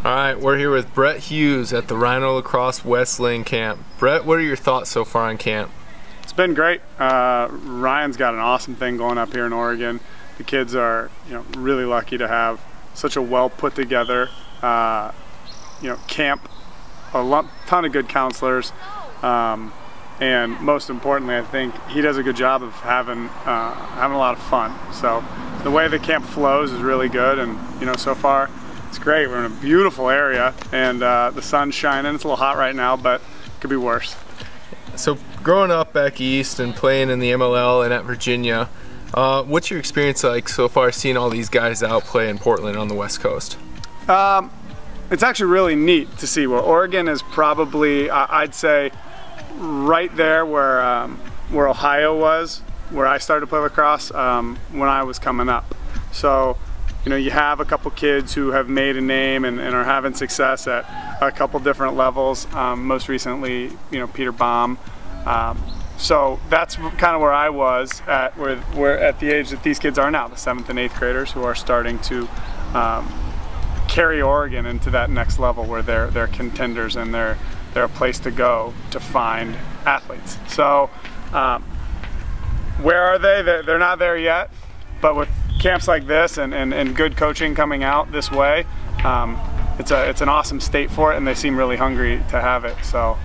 All right, we're here with Brett Hughes at the Rhino Lacrosse West Lane camp. Brett, what are your thoughts so far on camp? It's been great. Ryan's got an awesome thing going up here in Oregon. The kids are, really lucky to have such a well put together, camp. Ton of good counselors, and most importantly, I think he does a good job of having a lot of fun. So the way the camp flows is really good, and so far it's great. We're in a beautiful area, and the sun's shining. It's a little hot right now, but it could be worse. So growing up back east and playing in the MLL and at Virginia, what's your experience like so far seeing all these guys out play in Portland on the West Coast? It's actually really neat to see. Where Oregon is probably, I'd say, right there where Ohio was, where I started to play lacrosse when I was coming up. So, you have a couple kids who have made a name and are having success at a couple different levels. Most recently, Peter Baum. So that's kind of where I was at, where at the age that these kids are now, the 7th and 8th graders who are starting to carry Oregon into that next level where they're contenders and they're a place to go to find athletes. So where are they? They're not there yet, but with camps like this and good coaching coming out this way, it's an awesome state for it, and they seem really hungry to have it. So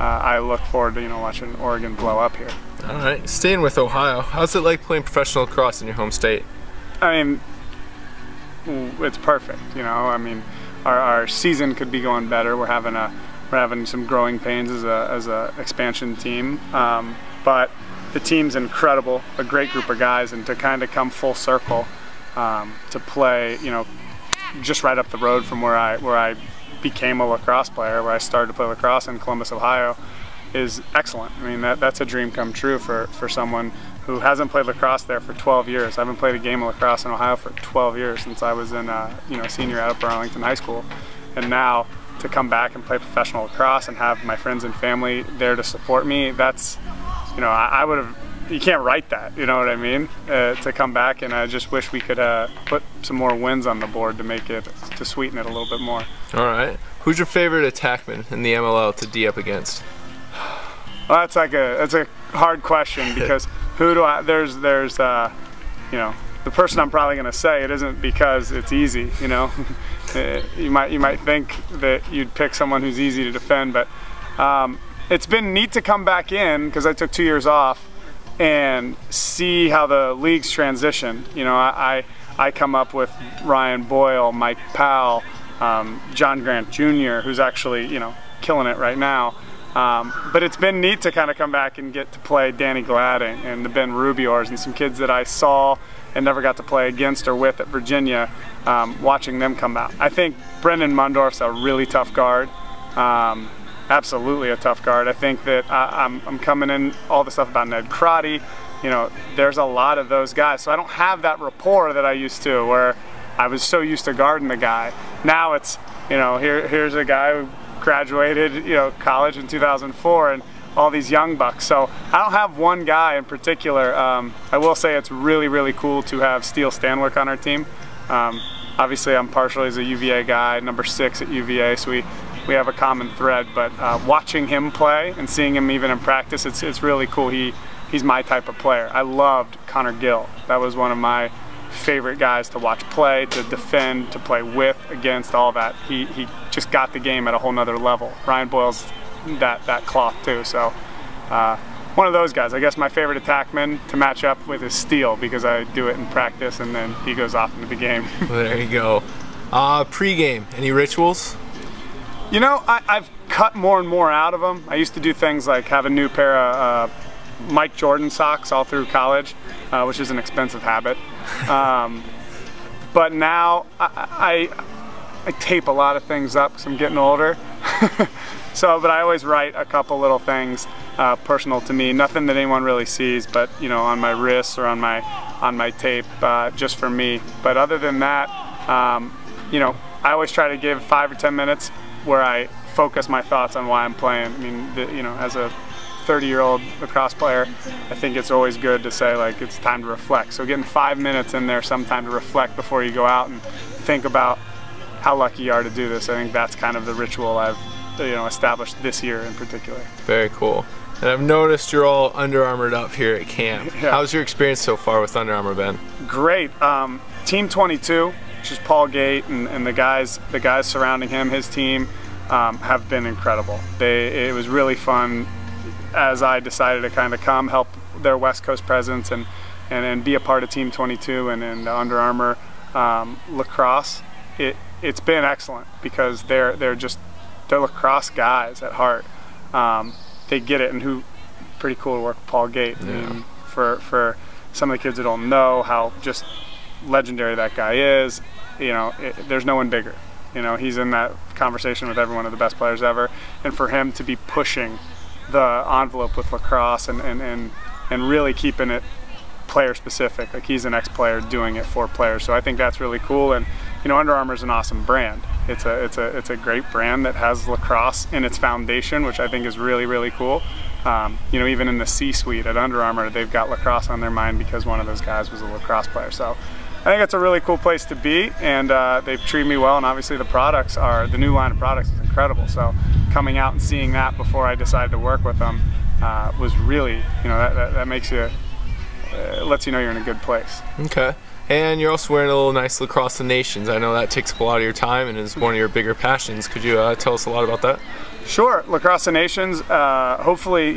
I look forward to watching Oregon blow up here. All right, staying with Ohio, how's it like playing professional lacrosse in your home state? I mean, it's perfect. Our season could be going better. We're having some growing pains as a expansion team, but the team's incredible, a great group of guys, and to kind of come full circle to play, just right up the road from where I became a lacrosse player, where I started to play lacrosse in Columbus, Ohio, is excellent. I mean, that's a dream come true for someone who hasn't played lacrosse there for 12 years. I haven't played a game of lacrosse in Ohio for 12 years since I was in senior at Upper Arlington High School, and now to come back and play professional lacrosse and have my friends and family there to support me, that's, I would have, you can't write that, you know what I mean? To come back, and I just wish we could put some more wins on the board to sweeten it a little bit more. All right. Who's your favorite attackman in the MLL to D up against? Well, that's a hard question, because there's the person I'm probably going to say, it isn't because it's easy, you might think that you'd pick someone who's easy to defend, but it's been neat to come back in, because I took 2 years off, and see how the league's transitioned. I come up with Ryan Boyle, Mike Powell, John Grant Jr., who's actually killing it right now. But it's been neat to kind of come back and get to play Danny Gladding and the Ben Rubiors and some kids that I saw and never got to play against or with at Virginia, watching them come out. I think Brendan Mundorf's a really tough guard, absolutely a tough guard. I think that I'm coming in, all the stuff about Ned Crotty, there's a lot of those guys. So I don't have that rapport that I used to, where I was so used to guarding the guy. Now it's, here's a guy who graduated, college in 2004, and all these young bucks. So I don't have one guy in particular. I will say it's really, really cool to have Steele Stanwyck on our team. Obviously, I'm partially as a UVA guy, number 6 at UVA, so we have a common thread. But watching him play and seeing him even in practice, it's really cool. He's my type of player. I loved Connor Gill. That was one of my favorite guys to watch play, to defend, to play with, against, all that. He just got the game at a whole nother level. Ryan Boyle's that cloth too. So one of those guys. I guess my favorite attackman to match up with is Steele, because I do it in practice and then he goes off into the game. Well, there you go. Pre-game, any rituals? I've cut more and more out of them. I used to do things like have a new pair of Mike Jordan socks all through college, which is an expensive habit. But now I tape a lot of things up because I'm getting older. But I always write a couple little things personal to me, nothing that anyone really sees, but on my wrists or on my tape, just for me. But other than that, I always try to give 5 or 10 minutes where I focus my thoughts on why I'm playing. I mean, as a 30-year-old lacrosse player, I think it's always good to say, like, it's time to reflect. So getting 5 minutes in there sometime to reflect before you go out and think about how lucky you are to do this. I think that's kind of the ritual I've established this year in particular. Very cool. And I've noticed you're all Under Armoured up here at camp. Yeah. How's your experience so far with Under Armour been? Great. Team 22, which is Paul Gate and the guys surrounding him, his team, have been incredible. It was really fun as I decided to kind of come help their West Coast presence and be a part of Team 22 and Under Armour lacrosse. It's been excellent because they're lacrosse guys at heart. They get it, and pretty cool to work with Paul Gate. Yeah. I mean, for some of the kids that don't know how just legendary that guy is, there's no one bigger. He's in that conversation with every one of the best players ever, and for him to be pushing the envelope with lacrosse and really keeping it player specific, like he's an ex-player doing it for players. So I think that's really cool. And Under Armour is an awesome brand. It's a great brand that has lacrosse in its foundation, which I think is really, really cool. Even in the C-suite at Under Armour, they've got lacrosse on their mind because one of those guys was a lacrosse player. So I think it's a really cool place to be, and they've treated me well, and obviously the new line of products is incredible. So coming out and seeing that before I decided to work with them was really, that makes you, lets you know you're in a good place. Okay. And you're also wearing a little nice Lacrosse of Nations. I know that takes up a lot of your time and is one of your bigger passions. Could you tell us a lot about that? Sure. Lacrosse of Nations, hopefully,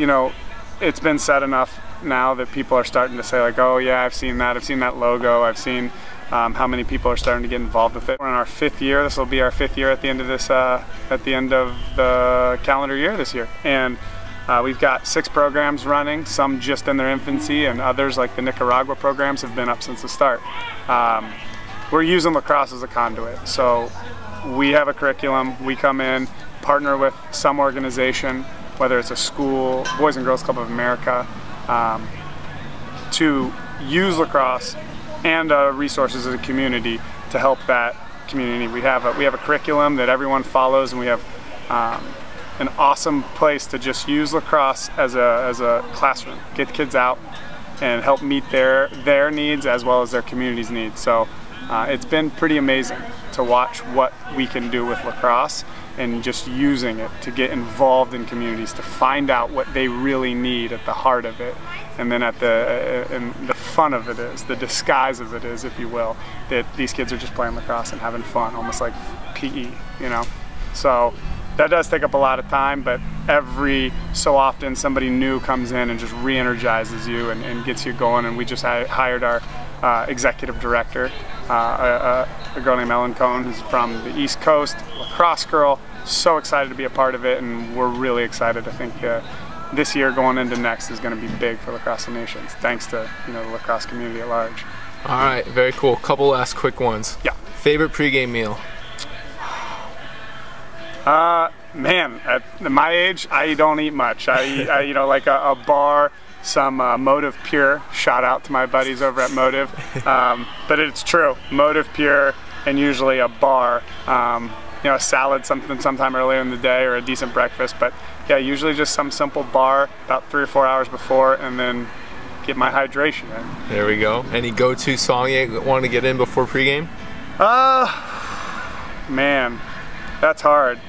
it's been said enough now that people are starting to say, like, oh yeah, I've seen that logo, I've seen how many people are starting to get involved with it. We're in our 5th year. This will be our 5th year at the end of this, at the end of the calendar year this year. And we've got 6 programs running, some just in their infancy, and others, like the Nicaragua programs, have been up since the start. We're using lacrosse as a conduit. So we have a curriculum, we come in, partner with some organization, whether it's a school, Boys and Girls Club of America, to use lacrosse and resources as a community to help that community. We have a curriculum that everyone follows, and we have an awesome place to just use lacrosse as a classroom, get kids out and help meet their needs as well as their community's needs. So it's been pretty amazing to watch what we can do with lacrosse and just using it to get involved in communities, to find out what they really need at the heart of it. And then and the fun of it is, the disguise of it is, if you will, that these kids are just playing lacrosse and having fun, almost like PE, So that does take up a lot of time, but every so often somebody new comes in and just re-energizes you and gets you going. And we just hired our executive director, a girl named Ellen Cohn, who's from the East Coast, lacrosse girl. So excited to be a part of it, and we're really excited. I think this year going into next is going to be big for Lacrosse of Nations, thanks to the lacrosse community at large. All right, very cool. Couple last quick ones. Yeah. Favorite pregame meal? Man, at my age, I don't eat much. I eat, like a bar, some Motive Pure. Shout out to my buddies over at Motive. But it's true, Motive Pure, and usually a bar. A salad, sometime earlier in the day, or a decent breakfast. But yeah, usually just some simple bar about 3 or 4 hours before, and then get my hydration in. There we go. Any go-to song you want to get in before pregame? Man, that's hard.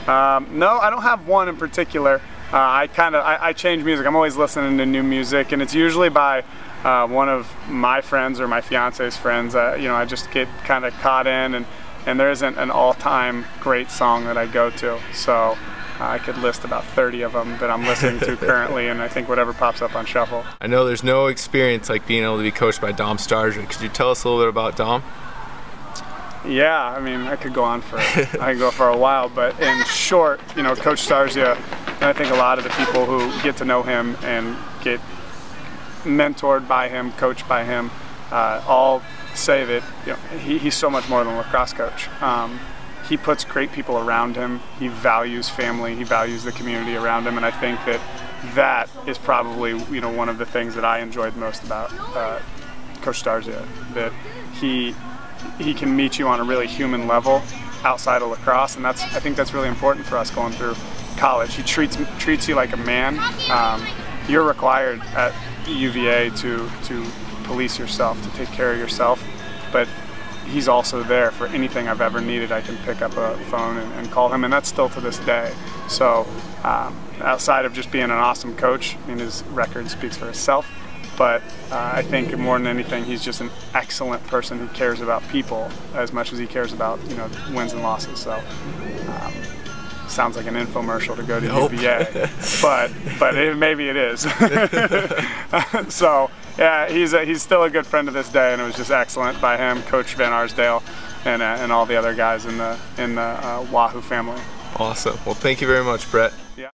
No, I don't have one in particular. I change music. I'm always listening to new music, and it's usually by one of my friends or my fiance's friends. I just get kind of caught in, and there isn't an all-time great song that I go to. So I could list about 30 of them that I'm listening to currently, and I think whatever pops up on shuffle. I know there's no experience like being able to be coached by Dom Starja. Could you tell us a little bit about Dom? Yeah, I mean, I could go on for a while, but in short, Coach Starja, and I think a lot of the people who get to know him and get mentored by him, coached by him, all say that he's so much more than a lacrosse coach. He puts great people around him. He values family. He values the community around him, and I think that is probably one of the things that I enjoyed most about Coach Starja. That he can meet you on a really human level outside of lacrosse, and I think that's really important for us going through college. He treats you like a man. You're required at UVA to police yourself, to take care of yourself, but he's also there for anything I've ever needed. I can pick up a phone and call him, and that's still to this day. So outside of just being an awesome coach, I mean, his record speaks for itself, but I think more than anything, he's just an excellent person who cares about people as much as he cares about, you know, wins and losses. So sounds like an infomercial to go to UVA, but maybe it is. So yeah, he's still a good friend to this day, and it was just excellent by him, Coach Van Arsdale, and all the other guys in the Wahoo family. Awesome. Well, thank you very much, Brett. Yeah.